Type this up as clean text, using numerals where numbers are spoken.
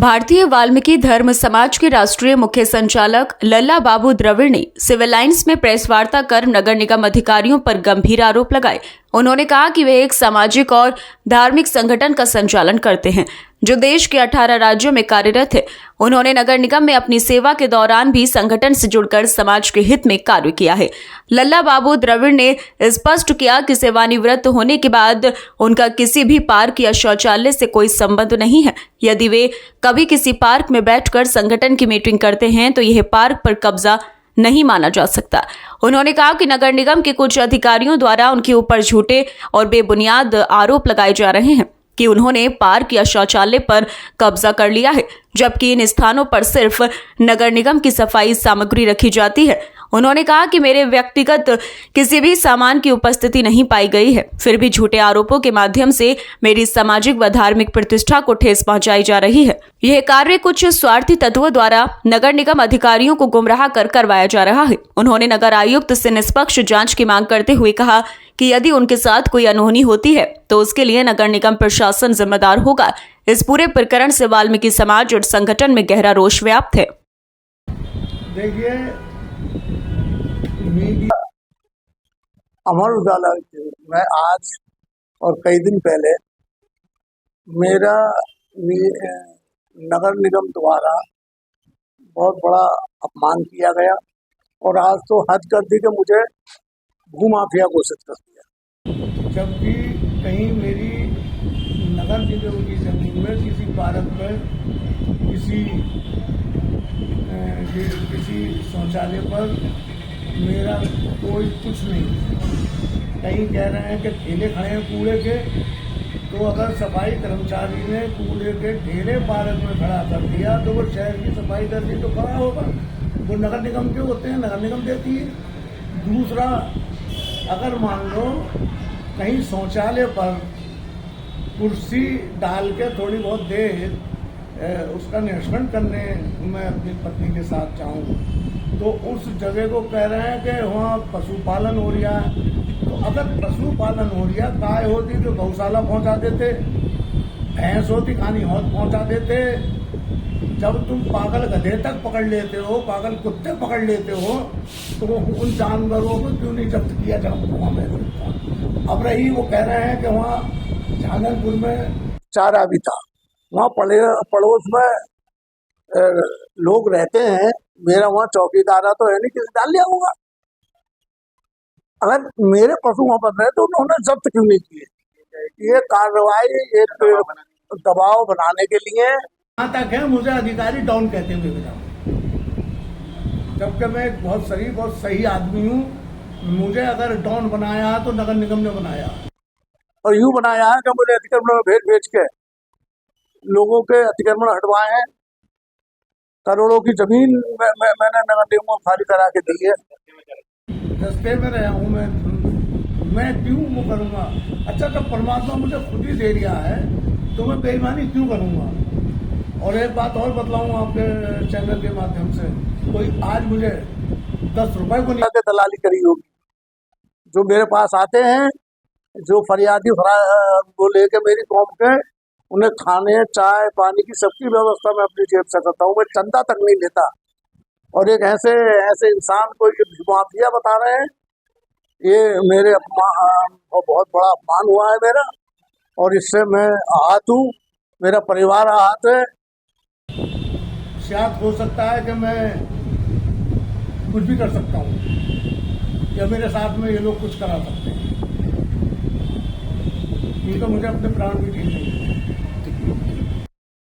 भारतीय वाल्मीकि धर्म समाज के राष्ट्रीय मुख्य संचालक लल्ला बाबू द्रविड़ ने सिविल लाइन्स में प्रेस वार्ता कर नगर निगम अधिकारियों पर गंभीर आरोप लगाए। उन्होंने कहा कि वे एक सामाजिक और धार्मिक संगठन का संचालन करते हैं जो देश के 18 राज्यों में कार्यरत है। उन्होंने नगर निगम में अपनी सेवा के दौरान भी संगठन से जुड़कर समाज के हित में कार्य किया है। लल्ला बाबू द्रविड़ ने स्पष्ट किया कि सेवानिवृत्त होने के बाद उनका किसी भी पार्क या शौचालय से कोई संबंध नहीं है। यदि वे कभी किसी पार्क में बैठकर संगठन की मीटिंग करते हैं तो यह पार्क पर कब्जा नहीं माना जा सकता। उन्होंने कहा कि नगर निगम के कुछ अधिकारियों द्वारा उनके ऊपर झूठे और बेबुनियाद आरोप लगाए जा रहे हैं कि उन्होंने पार्क या शौचालय पर कब्जा कर लिया है, जबकि इन स्थानों पर सिर्फ नगर निगम की सफाई सामग्री रखी जाती है। उन्होंने कहा कि मेरे व्यक्तिगत किसी भी सामान की उपस्थिति नहीं पाई गई है, फिर भी झूठे आरोपों के माध्यम से मेरी सामाजिक व धार्मिक प्रतिष्ठा को ठेस पहुंचाई जा रही है। यह कार्य कुछ स्वार्थी तत्वों द्वारा नगर निगम अधिकारियों को गुमराह कर करवाया जा रहा है। उन्होंने नगर आयुक्त से निष्पक्ष जांच की मांग करते हुए कहा कि यदि उनके साथ कोई अनहोनी होती है तो उसके लिए नगर निगम प्रशासन जिम्मेदार होगा। इस पूरे प्रकरण से वाल्मीकि समाज और संगठन में गहरा रोष व्याप्त है। देखिए, अमर उजाला में आज और कई दिन पहले मेरा नगर निगम द्वारा बहुत बड़ा अपमान किया गया और आज तो हद कर दी कि मुझे भूमाफिया घोषित कर दिया, जबकि कहीं मेरी नगर निगम की जमीन में किसी पार्क पर किसी शौचालय पर मेरा कोई कुछ नहीं। कहीं कह रहे हैं कि ठेले खड़े हैं कूड़े के, तो अगर सफाई कर्मचारी ने कूड़े के ठेले पार्क में खड़ा कर दिया तो वो शहर की सफाई करती तो खड़ा होगा। वो नगर निगम के होते हैं, नगर निगम देती है। दूसरा, अगर मान लो कहीं शौचालय पर कुर्सी डाल के थोड़ी बहुत देर उसका निरीक्षण करने मैं अपनी पत्नी के साथ जाऊँ तो उस जगह को कह रहे हैं कि वहाँ पशुपालन हो रहा है। तो अगर पशुपालन हो रहा, गाय होती तो गौशाला पहुँचा देते, भैंस होती कहानी हौद पहुँचा देते। जब तुम पागल गधे तक पकड़ लेते हो, पागल कुत्ते पकड़ लेते हो, तो उन जानवरों को क्यों नहीं जब्त किया जाए? अब रही वो कह रहे हैं कि वहाँ झांगनपुर में चारा भी था, वहाँ पड़ोस में लोग रहते हैं, मेरा वहाँ चौकीदारा तो है नहीं, किसी डाल लिया होगा। अगर मेरे पशु वहाँ पर रहे तो उन्होंने जब्त क्यों नहीं किए? ये कार्रवाई एक दबाव बनाने के लिए यहाँ तक है। मुझे अधिकारी डॉन कहते हुए जबकि मैं एक बहुत शरीफ और सही आदमी हूँ। मुझे अगर डॉन बनाया तो नगर निगम ने बनाया और यूँ बनाया है कि मुझे अतिक्रमण में भेज के लोगों के अतिक्रमण हटवाए हैं। करोड़ों की जमीन मैंने नगर निगम को खाली करा के दी है। रस्ते में रहा हूँ मैं क्यों वो करूँगा? अच्छा, जब परमात्मा मुझे खुद ही दे दिया है तो मैं बेईमानी क्यों करूँगा? और एक बात और बतलाऊँ आपके चैनल के माध्यम से, कोई आज मुझे 10 रुपए को नहीं दलाली करी होगी। जो मेरे पास आते हैं, जो फरियादी वो लेके मेरी कौम के, उन्हें खाने, चाय, पानी की सबकी व्यवस्था मैं अपनी जेब से करता हूँ। मैं चंदा तक नहीं लेता। और एक ऐसे इंसान को ये माफिया बता रहे हैं, ये मेरे बहुत बड़ा अपमान हुआ है मेरा, और इससे मैं आहत हूँ, मेरा परिवार आहत है। शायद हो सकता है कि मैं कुछ भी कर सकता हूँ या मेरे साथ में ये लोग कुछ करा सकते हैं, ये तो मुझे अपने प्राण भी ठीक नहीं।